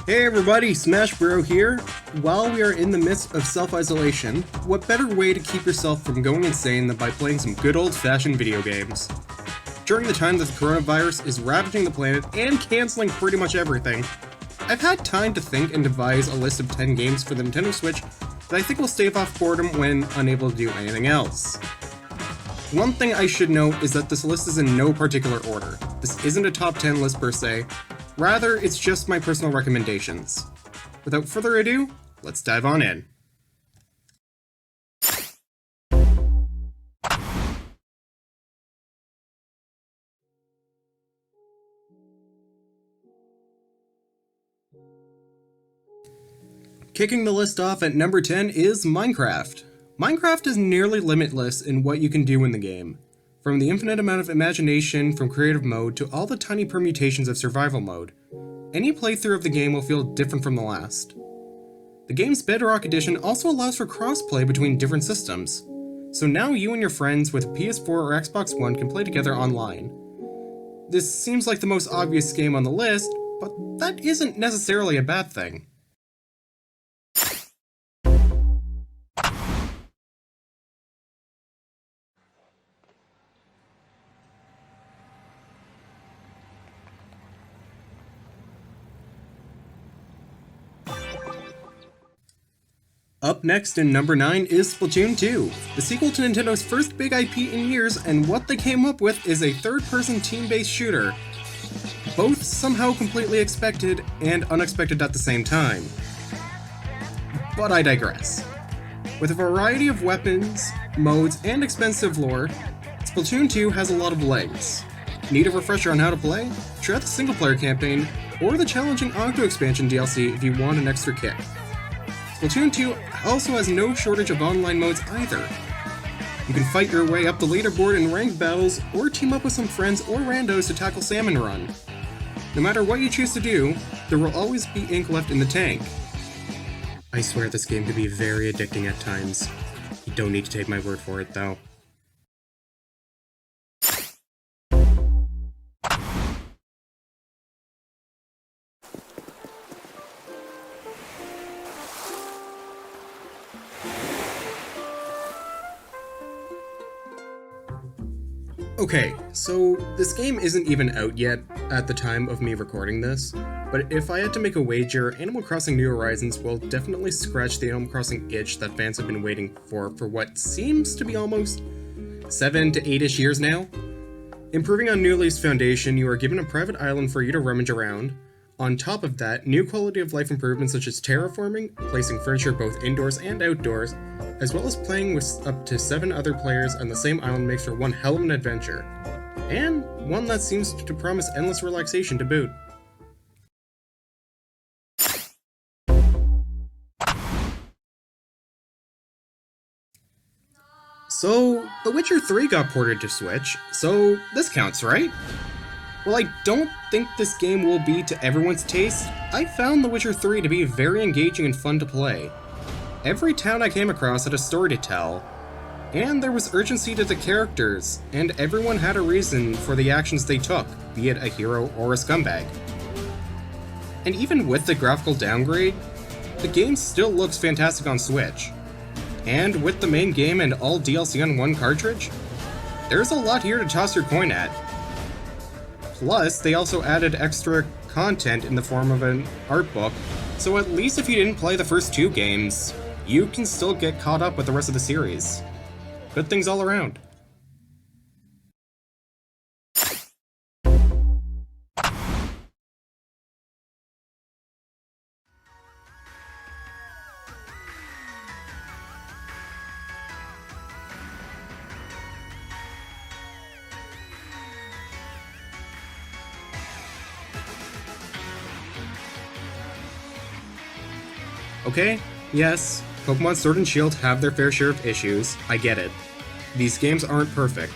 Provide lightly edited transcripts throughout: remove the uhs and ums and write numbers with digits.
Hey everybody, Smash Bro here. While we are in the midst of self-isolation, what better way to keep yourself from going insane than by playing some good old-fashioned video games? During the time that the coronavirus is ravaging the planet and canceling pretty much everything, I've had time to think and devise a list of 10 games for the Nintendo Switch that I think will stave off boredom when unable to do anything else. One thing I should note is that this list is in no particular order. This isn't a top 10 list per se, rather it's just my personal recommendations. Without further ado, let's dive on in. Kicking the list off at number 10 is Minecraft. Minecraft is nearly limitless in what you can do in the game. From the infinite amount of imagination from creative mode to all the tiny permutations of survival mode, any playthrough of the game will feel different from the last. The game's Bedrock Edition also allows for crossplay between different systems, so now you and your friends with PS4 or Xbox One can play together online. This seems like the most obvious game on the list, but that isn't necessarily a bad thing. Up next in number 9 is Splatoon 2, the sequel to Nintendo's first big IP in years, and what they came up with is a third-person team-based shooter. Both somehow completely expected and unexpected at the same time. But I digress. With a variety of weapons, modes, and expensive lore, Splatoon 2 has a lot of legs. Need a refresher on how to play? Try out the single-player campaign, or the challenging Octo expansion DLC if you want an extra kick. Splatoon 2 also has no shortage of online modes either. You can fight your way up the leaderboard in ranked battles, or team up with some friends or randos to tackle Salmon Run. No matter what you choose to do, there will always be ink left in the tank. I swear this game can be very addicting at times. You don't need to take my word for it though. Okay, so this game isn't even out yet at the time of me recording this, but if I had to make a wager, Animal Crossing New Horizons will definitely scratch the Animal Crossing itch that fans have been waiting for what seems to be almost 7 to 8-ish years now. Improving on New Leaf's foundation, you are given a private island for you to rummage around. On top of that, new quality of life improvements such as terraforming, placing furniture both indoors and outdoors, as well as playing with up to 7 other players on the same island makes for one hell of an adventure. And one that seems to promise endless relaxation to boot. So, The Witcher 3 got ported to Switch, so this counts, right? While I don't think this game will be to everyone's taste, I found The Witcher 3 to be very engaging and fun to play. Every town I came across had a story to tell, and there was urgency to the characters, and everyone had a reason for the actions they took, be it a hero or a scumbag. And even with the graphical downgrade, the game still looks fantastic on Switch. And with the main game and all DLC on one cartridge, there's a lot here to toss your coin at. Plus, they also added extra content in the form of an art book, so at least if you didn't play the first 2 games, you can still get caught up with the rest of the series. Good things all around. Okay, yes, Pokemon Sword and Shield have their fair share of issues, I get it. These games aren't perfect.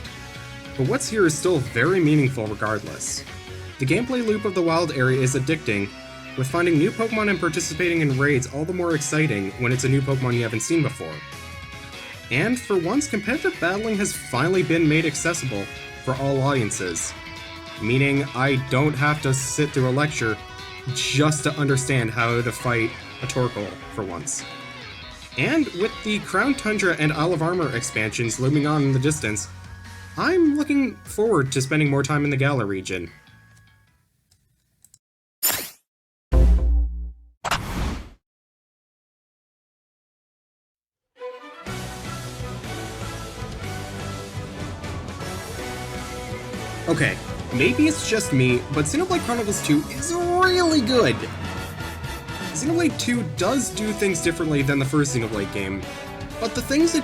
But what's here is still very meaningful regardless. The gameplay loop of the wild area is addicting, with finding new Pokemon and participating in raids all the more exciting when it's a new Pokemon you haven't seen before. And for once, competitive battling has finally been made accessible for all audiences, meaning I don't have to sit through a lecture just to understand how to fight a Torkoal for once. And with the Crown Tundra and Isle of Armor expansions looming on in the distance, I'm looking forward to spending more time in the Galar region. Okay, maybe it's just me, but Xenoblade Chronicles 2 is really good! Xenoblade 2 does do things differently than the first Xenoblade game, but the things it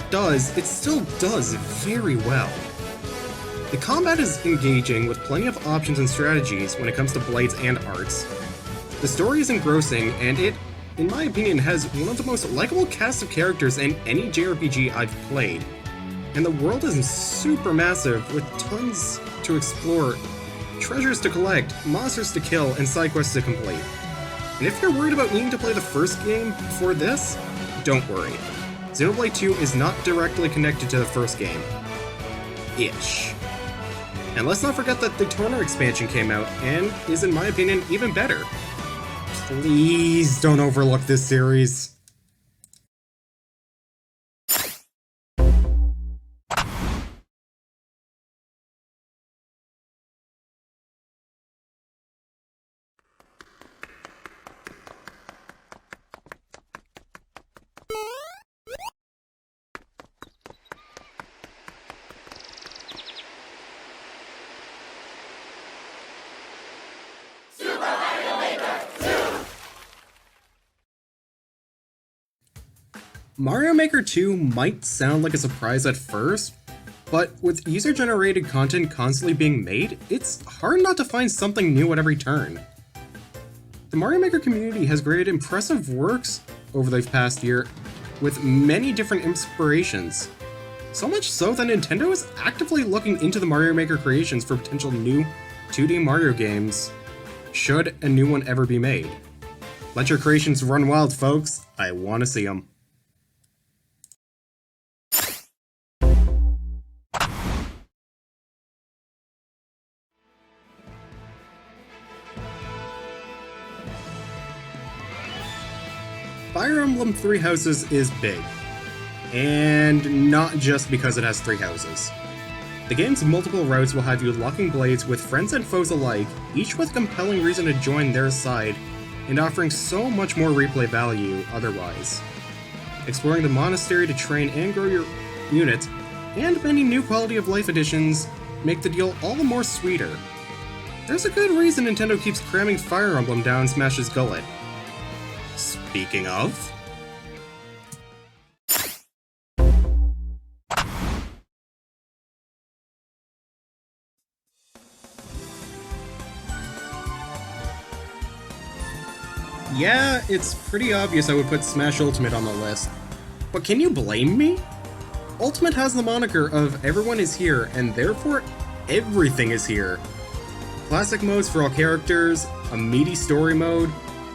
still does very well. The combat is engaging with plenty of options and strategies when it comes to blades and arts. The story is engrossing, and it, in my opinion, has one of the most likable cast of characters in any JRPG I've played. And the world is super massive, with tons to explore, treasures to collect, monsters to kill, and side quests to complete. And if you're worried about needing to play the first game before this, don't worry. Xenoblade 2 is not directly connected to the first game. Ish. And let's not forget that the Torna expansion came out, and is in my opinion even better. Please don't overlook this series. Mario Maker 2 might sound like a surprise at first, but with user-generated content constantly being made, it's hard not to find something new at every turn. The Mario Maker community has created impressive works over the past year with many different inspirations. So much so that Nintendo is actively looking into the Mario Maker creations for potential new 2D Mario games, should a new one ever be made. Let your creations run wild, folks. I want to see them. Fire Emblem Three Houses is big, and not just because it has 3 houses. The game's multiple routes will have you locking blades with friends and foes alike, each with compelling reason to join their side, and offering so much more replay value otherwise. Exploring the monastery to train and grow your unit, and many new quality of life additions make the deal all the more sweeter. There's a good reason Nintendo keeps cramming Fire Emblem down Smash's gullet. Speaking of... yeah, it's pretty obvious I would put Smash Ultimate on the list. But can you blame me? Ultimate has the moniker of everyone is here, and therefore everything is here. Classic modes for all characters, a meaty story mode,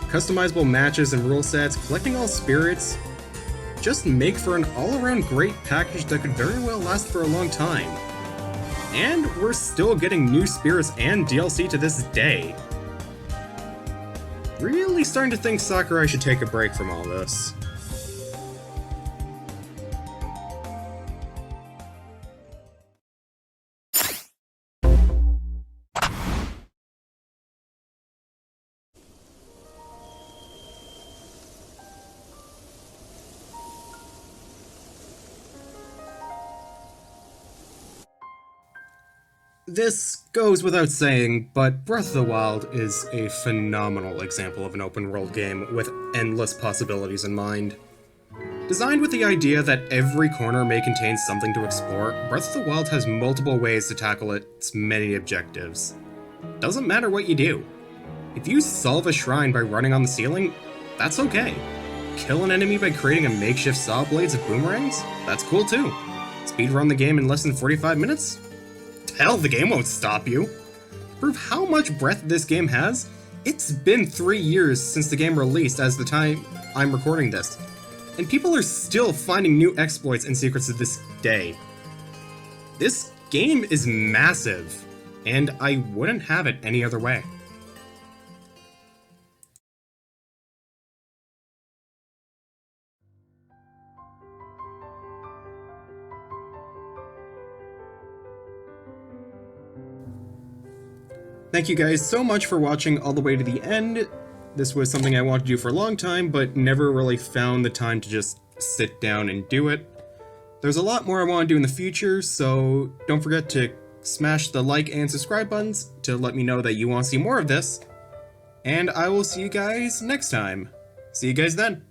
customizable matches and rule sets, collecting all spirits, just make for an all-around great package that could very well last for a long time. And we're still getting new spirits and DLC to this day. Really starting to think Sakurai should take a break from all this. This goes without saying, but Breath of the Wild is a phenomenal example of an open-world game with endless possibilities in mind. Designed with the idea that every corner may contain something to explore, Breath of the Wild has multiple ways to tackle its many objectives. Doesn't matter what you do. If you solve a shrine by running on the ceiling, that's okay. Kill an enemy by creating a makeshift saw blades of boomerangs? That's cool too. Speedrun the game in less than 45 minutes? Hell, the game won't stop you. To prove how much breadth this game has, it's been 3 years since the game released as the time I'm recording this, and people are still finding new exploits and secrets to this day. This game is massive, and I wouldn't have it any other way. Thank you guys so much for watching all the way to the end. This was something I wanted to do for a long time, but never really found the time to just sit down and do it. There's a lot more I want to do in the future, so don't forget to smash the like and subscribe buttons to let me know that you want to see more of this. And I will see you guys next time. See you guys then.